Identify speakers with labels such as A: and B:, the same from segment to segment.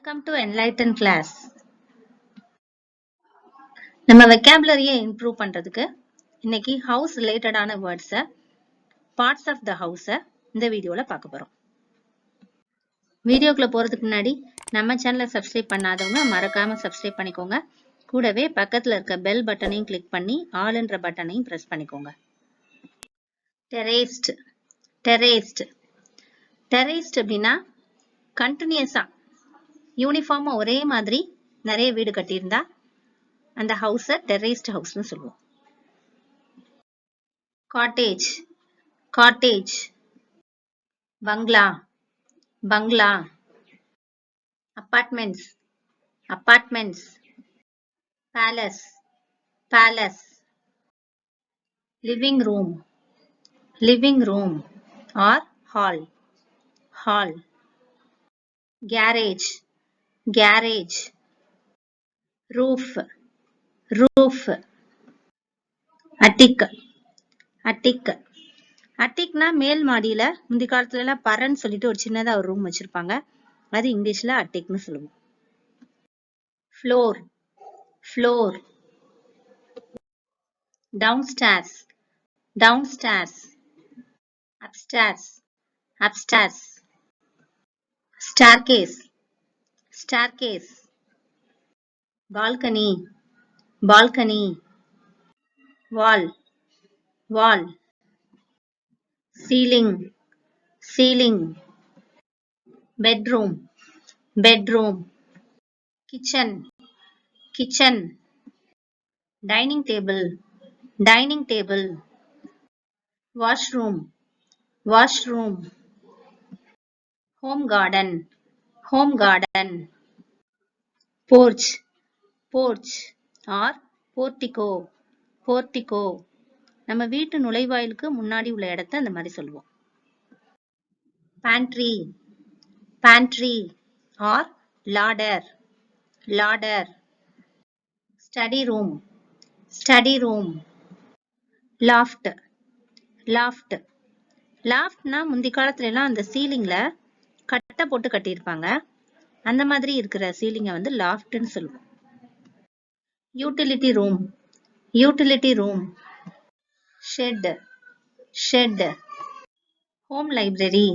A: Welcome to Enlighten Class. நம்ம vocabulary improve பண்றதுக்கு இன்னைக்கு house related ஆன words parts of the house இந்த வீடியோல பார்க்க போறோம். வீடியோக்குள்ள போறதுக்கு முன்னாடி நம்ம சேனலை சப்ஸ்கிரைப் பண்ணாதவங்க மறக்காம சப்ஸ்கிரைப் பண்ணிக்கோங்க. கூடவே பக்கத்துல இருக்க பெல் பட்டனையும் கிளிக் பண்ணி ஆல் என்ற பட்டனையும் பிரஸ் பண்ணிக்கோங்க. terraced terraced terraced அப்படின்னா கண்டினியூஸா யூனிஃபார்மா ஒரே மாதிரி நிறைய வீடு கட்டியிருந்தா அந்த ஹவுஸ டெரேஸ்ட் ஹவுஸ்னு சொல்லுவோம். Cottage cottage bungalow bungalow apartments apartments palace palace living room living room or hall hall garage garage roof roof attic attic atticனா மேல் மாடியில முந்தி காலத்துல எல்லாம் பரன்னு சொல்லிட்டு ஒரு சின்னதா ஒரு ரூம் வச்சிருப்பாங்க. அது இங்கிலீஷ்ல atticனு சொல்லுவோம். floor floor downstairs downstairs upstairs upstairs staircase staircase balcony balcony wall wall ceiling ceiling bedroom bedroom kitchen kitchen dining table dining table washroom washroom home garden home garden porch porch or portico portico நம்ம வீட்டு நுழைவாயிலுக்கு முன்னாடி உள்ள இடத்தை அந்த மாதிரி சொல்லுவோம். pantry pantry or larder larder study room study room loft loft loftனா முந்தி காலத்துல எல்லாம் அந்த சீலிங்ல கட்டை போட்டு கட்டியிருப்பாங்க. அந்த மாதிரி இருக்கிற சீலிங்கை வந்து லாஃப்ட்னு சொல்லுவோம். Utility room utility room shed shed home library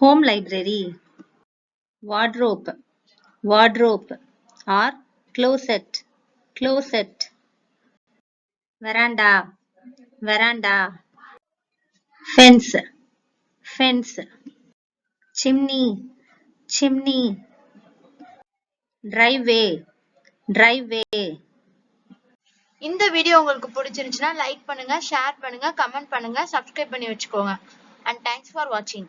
A: home library wardrobe wardrobe or closet closet veranda veranda fence fence chimney chimney driveway driveway
B: இந்த வீடியோ உங்களுக்கு பிடிச்சிருந்துச்சுன்னா லைக் பண்ணுங்க, ஷேர் பண்ணுங்க, கமெண்ட் பண்ணுங்க, சப்ஸ்கிரைப் பண்ணி வச்சுக்கோங்க. And thanks for watching.